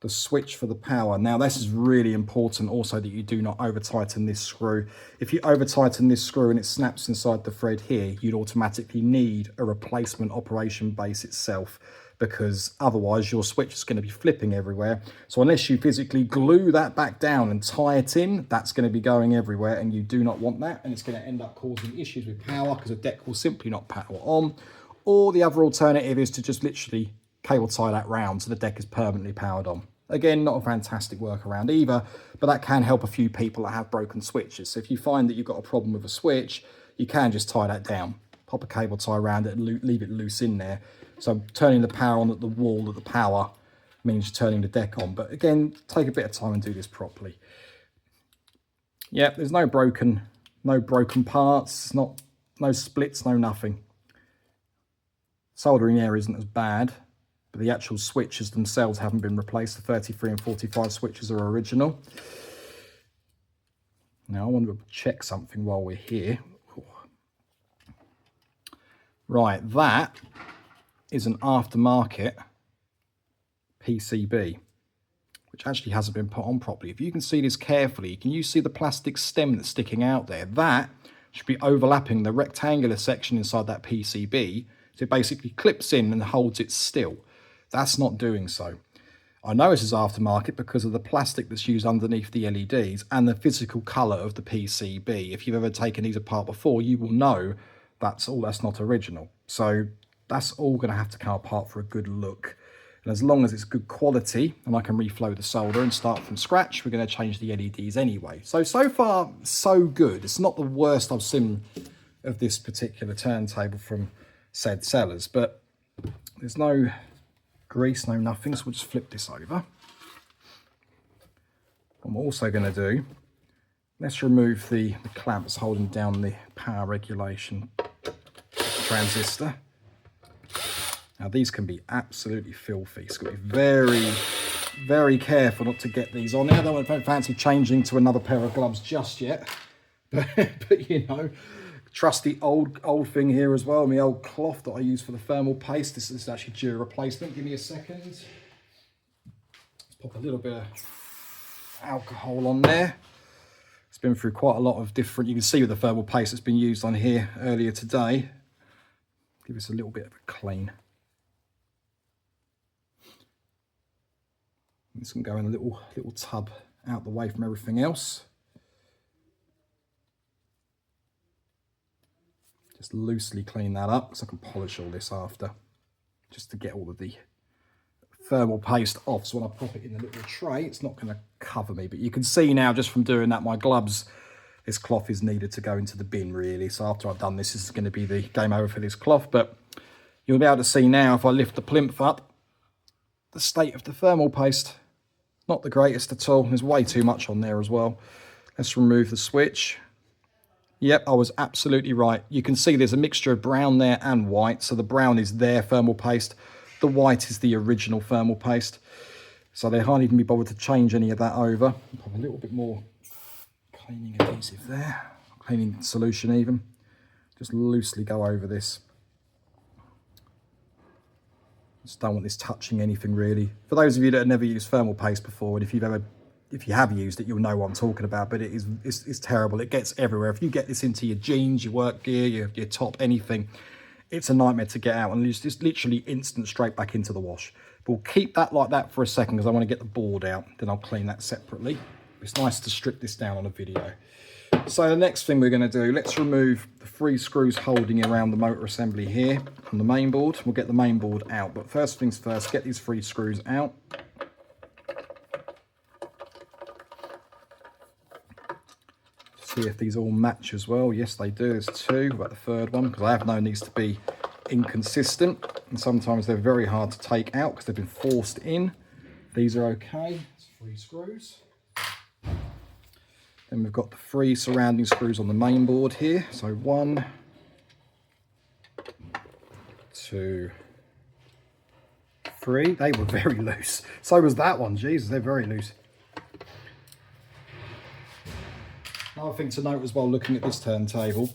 the switch for the power. Now this is really important also, that you do not over tighten this screw. If you over tighten this screw and it snaps inside the thread here, you'd automatically need a replacement operation base itself, because otherwise your switch is going to be flipping everywhere. So unless you physically glue that back down and tie it in, that's going to be going everywhere, and you do not want that, and it's going to end up causing issues with power, because the deck will simply not power on. Or the other alternative is to just literally cable tie that round so the deck is permanently powered on. Again, not a fantastic workaround either, but that can help a few people that have broken switches. So if you find that you've got a problem with a switch, you can just tie that down, pop a cable tie around it and leave it loose in there. So turning the power on at the wall of the power means turning the deck on. But again, take a bit of time and do this properly. Yeah, there's no broken parts, no splits, no nothing. Soldering there isn't as bad, but the actual switches themselves haven't been replaced. The 33 and 45 switches are original. Now I want to check something while we're here. Right, that is an aftermarket PCB, which actually hasn't been put on properly. If you can see this carefully, can you see the plastic stem that's sticking out there? That should be overlapping the rectangular section inside that PCB. So it basically clips in and holds it still. That's not doing so. I know this is aftermarket because of the plastic that's used underneath the LEDs and the physical colour of the PCB. If you've ever taken these apart before, you will know that's not original. So that's all going to have to come apart for a good look. And as long as it's good quality and I can reflow the solder and start from scratch, we're going to change the LEDs anyway. So far, so good. It's not the worst I've seen of this particular turntable from said sellers, but there's no grease, no nothing, so we'll just flip this over. What I'm also going to do, let's remove the clamps holding down the power regulation transistor. Now these can be absolutely filthy, so you've got to be very, very careful not to get these on there. I don't fancy changing to another pair of gloves just yet, but you know, trusty old thing here as well, my old cloth that I use for the thermal paste. This is actually due a replacement. Give me a second. Let's pop a little bit of alcohol on there. It's been through quite a lot of different, you can see with the thermal paste that's been used on here earlier today. Give us a little bit of a clean. This can go in a little tub out the way from everything else. Just loosely clean that up so I can polish all this after, just to get all of the thermal paste off. So when I pop it in the little tray, it's not going to cover me. But you can see now, just from doing that, my gloves, this cloth is needed to go into the bin really. So after I've done this, this is going to be the game over for this cloth. But You'll be able to see now, if I lift the plinth up, the state of the thermal paste. Not the greatest at all. There's way too much on there as well. Let's remove the switch. Yep, I was absolutely right. You can see there's a mixture of brown there and white. So the brown is their thermal paste. The white is the original thermal paste. So they hardly even be bothered to change any of that over. Put a little bit more cleaning adhesive there. Cleaning solution even. Just loosely go over this. Just don't want this touching anything really. For those of you that have never used thermal paste before, and if you have used it, you'll know what I'm talking about, but it's terrible. It gets everywhere. If you get this into your jeans, your work gear, your top, anything, it's a nightmare to get out, and it's just literally instant straight back into the wash. But we'll keep that like that for a second because I want to get the board out. Then I'll clean that separately. It's nice to strip this down on a video. So the next thing we're going to do, let's remove the 3 screws holding around the motor assembly here on the main board. We'll get the main board out, but first things first, get these 3 screws out. See if these all match as well. Yes, they do. There's 2, about the 3rd one, because I have known these to be inconsistent, and sometimes they're very hard to take out because they've been forced in. These are okay. It's 3 screws. Then we've got the 3 surrounding screws on the main board here. So 1, 2, 3. They were very loose. So was that one. Jesus, they're very loose. Another thing to note as well, looking at this turntable,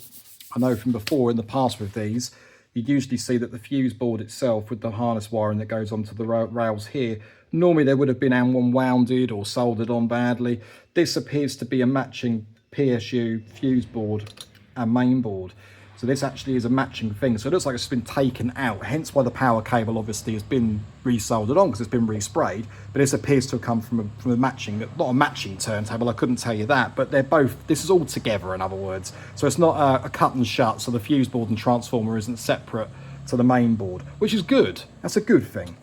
I know from before in the past with these, you'd usually see that the fuse board itself with the harness wiring that goes onto the rails here, normally they would have been unwounded or soldered on badly. This appears to be a matching PSU fuse board and main board. So this actually is a matching thing. So it looks like it's been taken out, hence why the power cable obviously has been resoldered on because it's been resprayed. But this appears to have come from a matching, not a matching turntable, I couldn't tell you that, but they're both, this is all together in other words. So it's not a cut and shut, so the fuse board and transformer isn't separate to the main board, which is good. That's a good thing.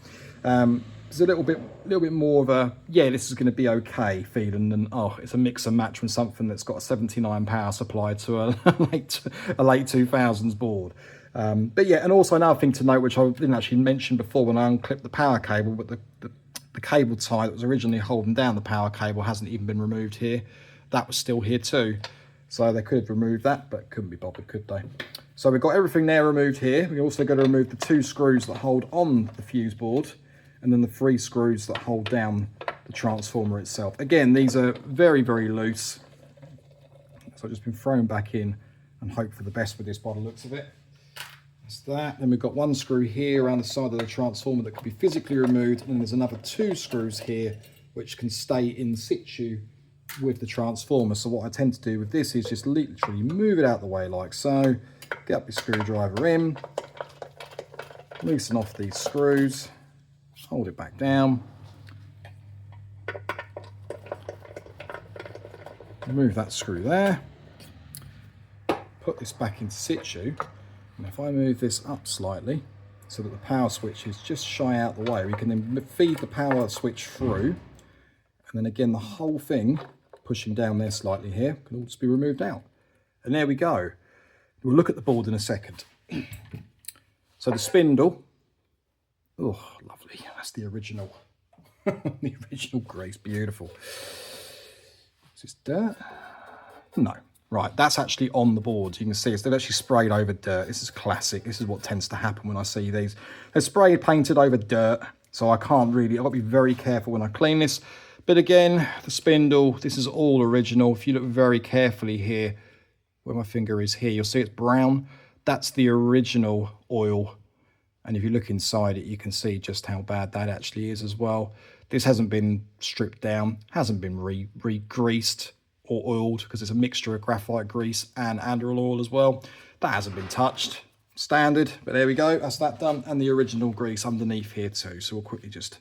It's a little bit more of a, yeah, this is going to be okay feeling than, oh, it's a mix and match from something that's got a 79 power supply to a late 2000s board. But yeah, and also another thing to note, which I didn't actually mention before when I unclipped the power cable, but the cable tie that was originally holding down the power cable hasn't even been removed here. That was still here too. So they could have removed that, but couldn't be bothered, could they? So we've got everything there removed here. We also got to remove the 2 screws that hold on the fuse board, and then the 3 screws that hold down the transformer itself. Again, these are very, very loose. So I've just been thrown back in and hope for the best with this by the looks of it. That's that. Then we've got 1 screw here around the side of the transformer that can be physically removed, and then there's another 2 screws here which can stay in situ with the transformer. So what I tend to do with this is just literally move it out the way like so, get up your screwdriver in, loosen off these screws, hold it back down, remove that screw there, put this back into situ, and if I move this up slightly so that the power switch is just shy out the way, we can then feed the power switch through, and then again the whole thing pushing down there slightly here can all just be removed out. And there we go. We'll look at the board in a second. So the spindle, oh lovely, that's the original. The original grease, beautiful. Is this dirt? No. Right, that's actually on the board. You can see they've actually sprayed over dirt. This is classic. This is what tends to happen when I see these. They're sprayed, painted over dirt, so I can't really, I've got to be very careful when I clean this. But again, the spindle, this is all original. If you look very carefully here, where my finger is here, you'll see it's brown. That's the original oil. And if you look inside it, you can see just how bad that actually is as well. This hasn't been stripped down, hasn't been re-greased or oiled, because it's a mixture of graphite grease and androl oil as well. That hasn't been touched. Standard, but there we go, that's that done. And the original grease underneath here too. So we'll quickly just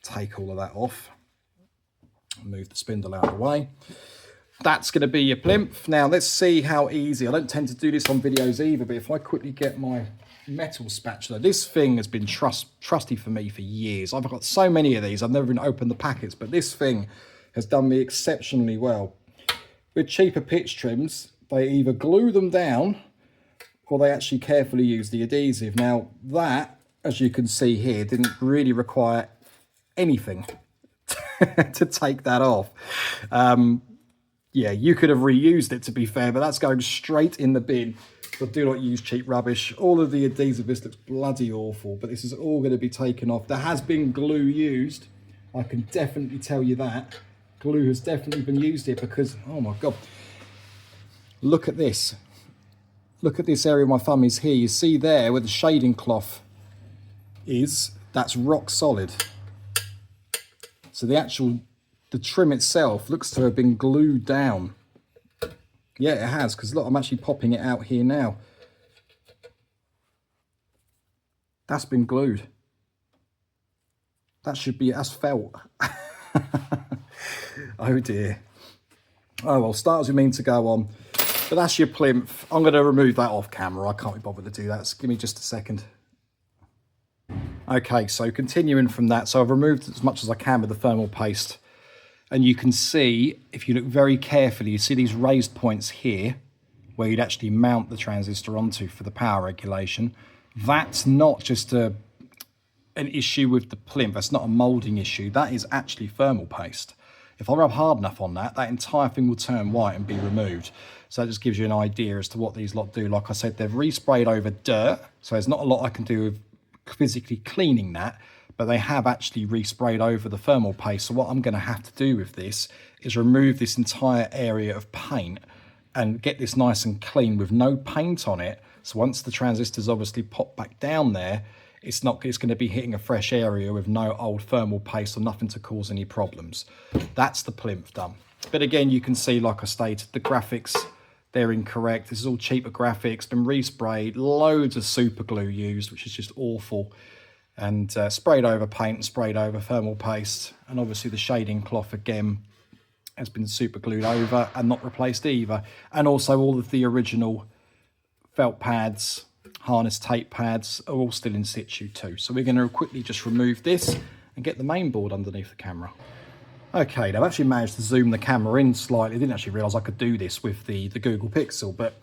take all of that off. Move the spindle out of the way. That's going to be your plinth. Now let's see how easy. I don't tend to do this on videos either, but if I quickly get my metal spatula, this thing has been trusty for me for years. I've got so many of these, I've never even opened the packets, but this thing has done me exceptionally well. With cheaper pitch trims, they either glue them down or they actually carefully use the adhesive. Now that, as you can see here, didn't really require anything to take that off. Yeah, you could have reused it, to be fair, but that's going straight in the bin. So do not use cheap rubbish. All of the adhesive, this looks bloody awful, but this is all going to be taken off. There has been glue used. I can definitely tell you that. Glue has definitely been used here because, oh my God, look at this. Look at this area my thumb is here. You see there where the shading cloth is, that's rock solid. So the trim itself looks to have been glued down. Yeah, it has, because look, I'm actually popping it out here now. That's been glued. That should be, that's felt. Oh dear. Oh well, start as we mean to go on. But that's your plinth. I'm going to remove that off camera. I can't be bothered to do that. So give me just a second. Okay, so continuing from that, so I've removed as much as I can with the thermal paste. And you can see, if you look very carefully, you see these raised points here, where you'd actually mount the transistor onto for the power regulation. That's not just an issue with the plinth, that's not a moulding issue, that is actually thermal paste. If I rub hard enough on that, that entire thing will turn white and be removed. So that just gives you an idea as to what these lot do. Like I said, they've resprayed over dirt, so there's not a lot I can do with physically cleaning that, but they have actually resprayed over the thermal paste. So what I'm going to have to do with this is remove this entire area of paint and get this nice and clean with no paint on it. So once the transistors obviously pop back down there, it's going to be hitting a fresh area with no old thermal paste or nothing to cause any problems. That's the plinth done. But again, you can see, like I stated, the graphics, they're incorrect. This is all cheaper graphics, been resprayed, loads of super glue used, which is just awful. And sprayed over paint, sprayed over thermal paste, and obviously the shading cloth again has been super glued over and not replaced either. And also all of the original felt pads, harness tape pads are all still in situ too. So we're going to quickly just remove this and get the main board underneath the camera. Okay, now I've actually managed to zoom the camera in slightly. I didn't actually realise I could do this with the Google Pixel, but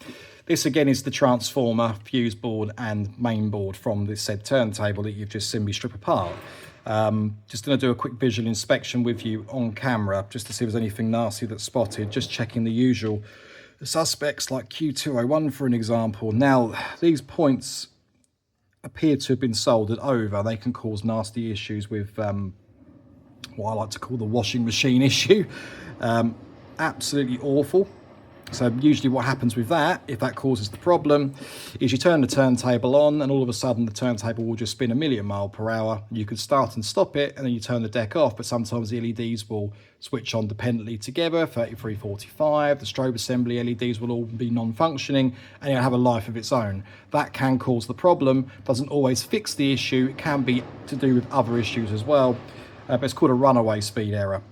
this again is the transformer, fuse board and main board from this said turntable that you've just seen me strip apart. Just going to do a quick visual inspection with you on camera just to see if there's anything nasty that's spotted, just checking the usual suspects like Q201 for an example. Now these points appear to have been soldered over. They can cause nasty issues with what I like to call the washing machine issue. Absolutely awful. So usually what happens with that, if that causes the problem, is you turn the turntable on and all of a sudden the turntable will just spin 1,000,000 miles per hour. You can start and stop it and then you turn the deck off, but sometimes the LEDs will switch on dependently together, 33, 45, the strobe assembly LEDs will all be non-functioning and it'll have a life of its own. That can cause the problem, doesn't always fix the issue, it can be to do with other issues as well, but it's called a runaway speed error.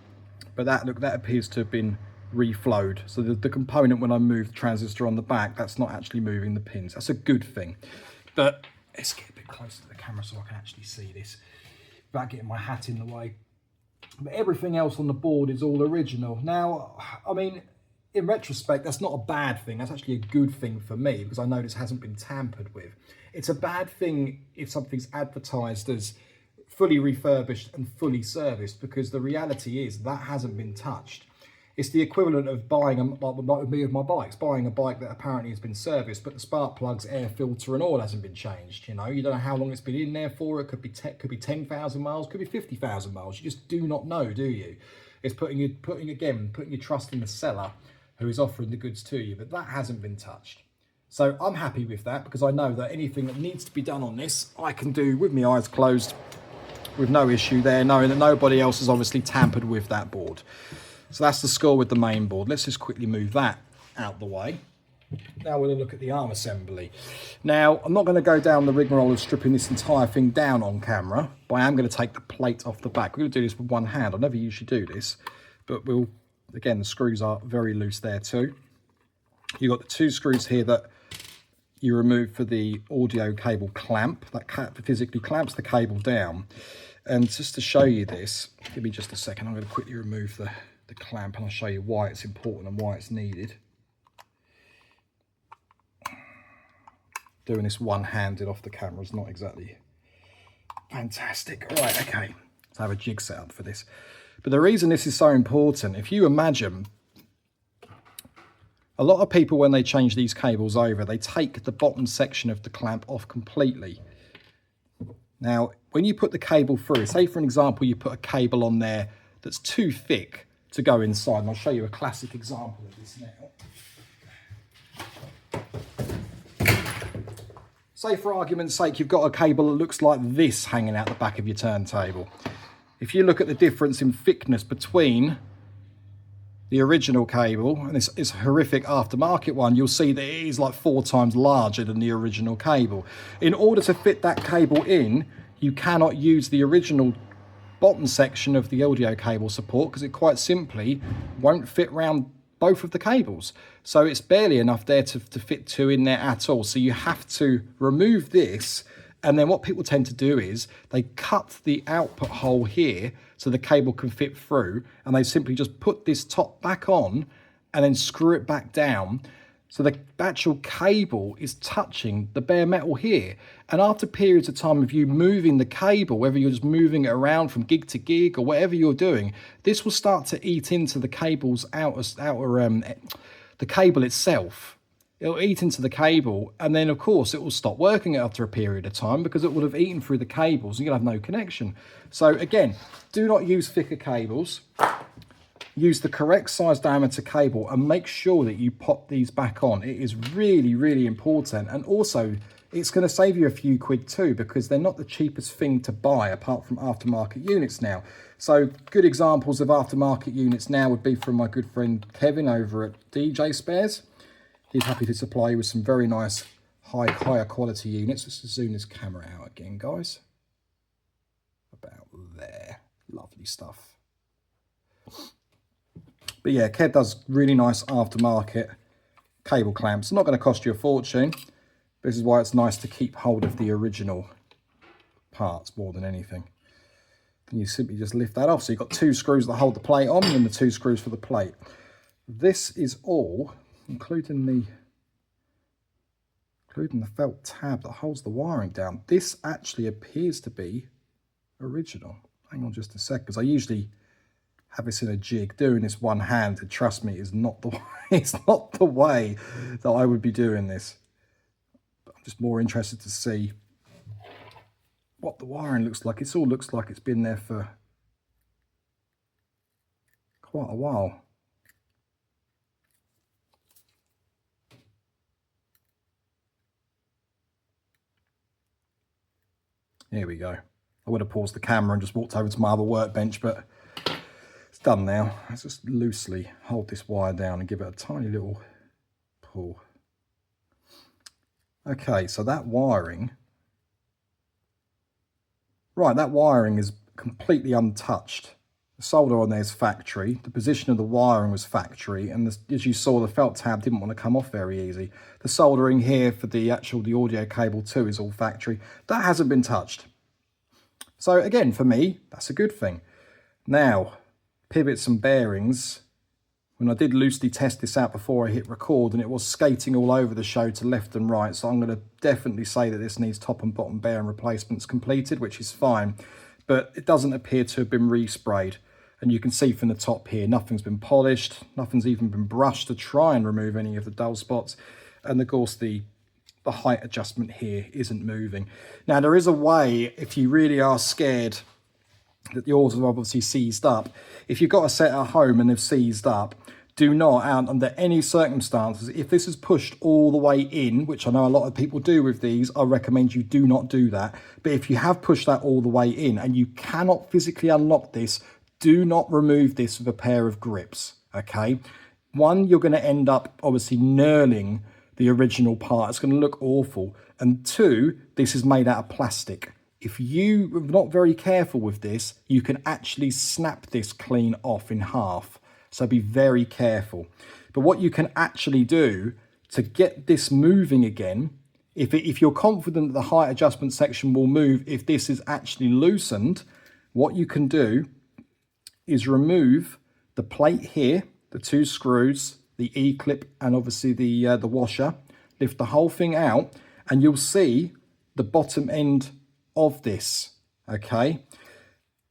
But that appears to have been reflowed. So the component, when I move the transistor on the back, that's not actually moving the pins. That's a good thing. But let's get a bit closer to the camera so I can actually see this without getting my hat in the way. But everything else on the board is all original. Now, I mean, in retrospect, that's not a bad thing. That's actually a good thing for me because I know this hasn't been tampered with. It's a bad thing if something's advertised as fully refurbished and fully serviced, because the reality is that hasn't been touched. It's the equivalent of buying, like with me with my bikes, buying a bike that apparently has been serviced, but the spark plugs, air filter and oil hasn't been changed. You know, you don't know how long it's been in there for. It could be 10,000 miles, could be 50,000 miles. You just do not know, do you? It's putting your trust in the seller who is offering the goods to you, but that hasn't been touched. So I'm happy with that because I know that anything that needs to be done on this, I can do with my eyes closed with no issue there, knowing that nobody else has obviously tampered with that board. So that's the score with the main board. Let's just quickly move that out the way. Now we're going to look at the arm assembly. Now, I'm not going to go down the rigmarole of stripping this entire thing down on camera, but I am going to take the plate off the back. We're going to do this with one hand. I never usually do this, but again, the screws are very loose there too. You've got the 2 screws here that you remove for the audio cable clamp. That physically clamps the cable down. And just to show you this, give me just a second. I'm going to quickly remove the clamp and I'll show you why it's important and why it's needed. Doing this one-handed off the camera is not exactly fantastic. Right, okay, let's have a jig set up for this. But the reason this is so important, if you imagine, a lot of people when they change these cables over, they take the bottom section of the clamp off completely. Now, when you put the cable through, say for an example, you put a cable on there that's too thick to go inside, and I'll show you a classic example of this now. Say for argument's sake, you've got a cable that looks like this hanging out the back of your turntable. If you look at the difference in thickness between the original cable and this horrific aftermarket one, you'll see that it is like 4 times larger than the original cable. In order to fit that cable in, you cannot use the original bottom section of the audio cable support because it quite simply won't fit round both of the cables. So it's barely enough there to fit 2 in there at all. So you have to remove this, and then what people tend to do is they cut the output hole here so the cable can fit through, and they simply just put this top back on and then screw it back down. So the actual cable is touching the bare metal here. And after periods of time of you moving the cable, whether you're just moving it around from gig to gig or whatever you're doing, this will start to eat into the cable's the cable itself. It'll eat into the cable, and then of course it will stop working after a period of time because it will have eaten through the cables and you'll have no connection. So again, do not use thicker cables. Use the correct size diameter cable and make sure that you pop these back on. It is really, really important. And also, it's going to save you a few quid too, because they're not the cheapest thing to buy apart from aftermarket units now. So good examples of aftermarket units now would be from my good friend Kevin over at DJ Spares. He's happy to supply you with some very nice higher quality units. Let's zoom this camera out again, guys. About there. Lovely stuff. But yeah, Kev does really nice aftermarket cable clamps. Not going to cost you a fortune. This is why it's nice to keep hold of the original parts more than anything. And you simply just lift that off. So you've got 2 screws that hold the plate on and the 2 screws for the plate. This is all, including the felt tab that holds the wiring down. This actually appears to be original. Hang on just a sec, because I usually have this in a jig. Doing this one-handed, trust me, is not the way, it's not the way that I would be doing this. But I'm just more interested to see what the wiring looks like. It all looks like it's been there for quite a while. Here we go. I would have paused the camera and just walked over to my other workbench, but it's done now. Let's just loosely hold this wire down and give it a tiny little pull. Okay, so that wiring, right, that wiring is completely untouched. The solder on there is factory. The position of the wiring was factory, and as you saw, the felt tab didn't want to come off very easy. The soldering here for the audio cable too is all factory. That hasn't been touched. So again, for me, that's a good thing. Now, pivots and bearings. When I did loosely test this out before I hit record, and it was skating all over the show to left and right, so I'm going to definitely say that this needs top and bottom bearing replacements completed, which is fine, but it doesn't appear to have been resprayed. And you can see from the top here, nothing's been polished, nothing's even been brushed to try and remove any of the dull spots. And of course, the height adjustment here isn't moving. Now, there is a way, if you really are scared that yours are obviously seized up, if you've got a set at home and they've seized up, do not, under any circumstances, if this is pushed all the way in, which I know a lot of people do with these, I recommend you do not do that. But if you have pushed that all the way in and you cannot physically unlock this, do not remove this with a pair of grips, okay? One, you're going to end up obviously knurling the original part. It's going to look awful. And 2, this is made out of plastic. If you are not very careful with this, you can actually snap this clean off in half. So be very careful. But what you can actually do to get this moving again, if you're confident that the height adjustment section will move if this is actually loosened, what you can do is remove the plate here, the 2 screws, the E-clip, and obviously the washer. Lift the whole thing out, and you'll see the bottom end of this, okay?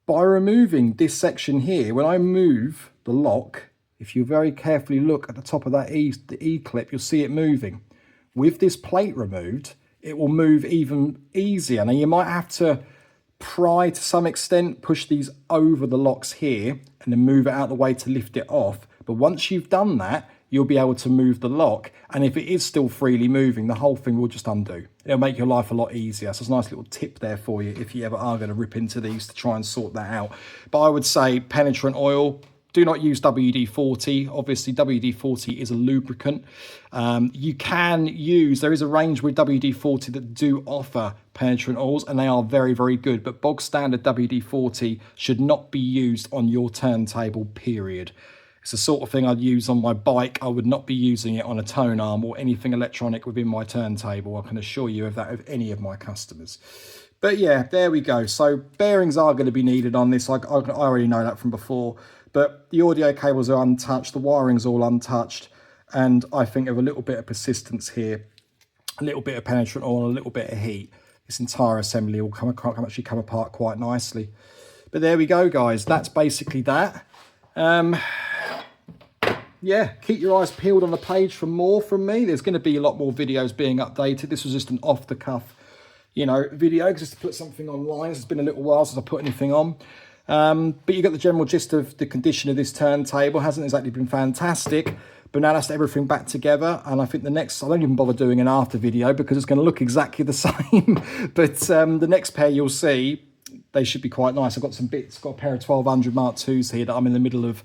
By removing this section here, when I move the lock, if you very carefully look at the top of that the E-clip, you'll see it moving. With this plate removed, it will move even easier. Now you might have to pry to some extent, push these over the locks here and then move it out of the way to lift it off. But once you've done that, you'll be able to move the lock. And if it is still freely moving, the whole thing will just undo. It'll make your life a lot easier. So it's a nice little tip there for you if you ever are going to rip into these to try and sort that out. But I would say penetrant oil, do not use WD-40. Obviously, WD-40 is a lubricant. You can use, there is a range with WD-40 that do offer penetrant oils, and they are very, very good. But bog standard WD-40 should not be used on your turntable, period. It's the sort of thing I'd use on my bike. I would not be using it on a tone arm or anything electronic within my turntable. I can assure you of that of any of my customers. But yeah, there we go. So bearings are going to be needed on this. I already know that from before. But the audio cables are untouched, the wiring's all untouched, and I think of a little bit of persistence here, a little bit of penetrant oil, a little bit of heat. This entire assembly will actually come apart quite nicely. But there we go, guys. That's basically that. Yeah, keep your eyes peeled on the page for more from me. There's going to be a lot more videos being updated. This was just an off-the-cuff, video, just to put something online. It's been a little while since I put anything on. But you got the general gist of the condition of this turntable. Hasn't exactly been fantastic, but now that's everything back together. And I think the next, I don't even bother doing an after video because it's going to look exactly the same. But the next pair you'll see, they should be quite nice. I've got some bits, got a pair of 1200 Mark IIs here that I'm in the middle of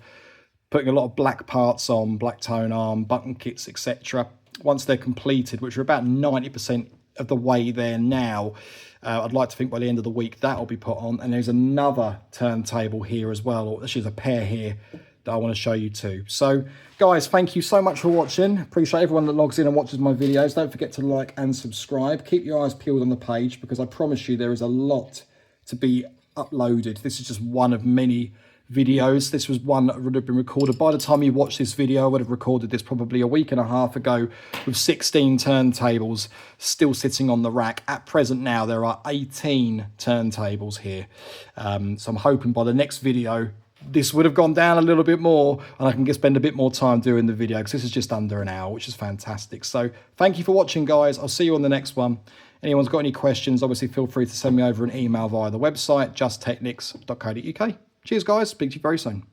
putting a lot of black parts on, black tone arm, button kits, etc. Once they're completed, which are about 90% of the way there now, I'd like to think by the end of the week that'll be put on. And there's another turntable here as well, or actually there's a pair here that I want to show you too. So guys, thank you so much for watching. Appreciate everyone that logs in and watches my videos. Don't forget to like and subscribe. Keep your eyes peeled on the page because I promise you there is a lot to be uploaded. This is just one of many videos. This was one that would have been recorded. By the time you watch this video, I would have recorded this probably a week and a half ago with 16 turntables still sitting on the rack. At present now, there are 18 turntables here. So I'm hoping by the next video, this would have gone down a little bit more and I can spend a bit more time doing the video because this is just under an hour, which is fantastic. So thank you for watching, guys. I'll see you on the next one. Anyone's got any questions, obviously feel free to send me over an email via the website, justtechnics.co.uk. Cheers, guys. Speak to you very soon.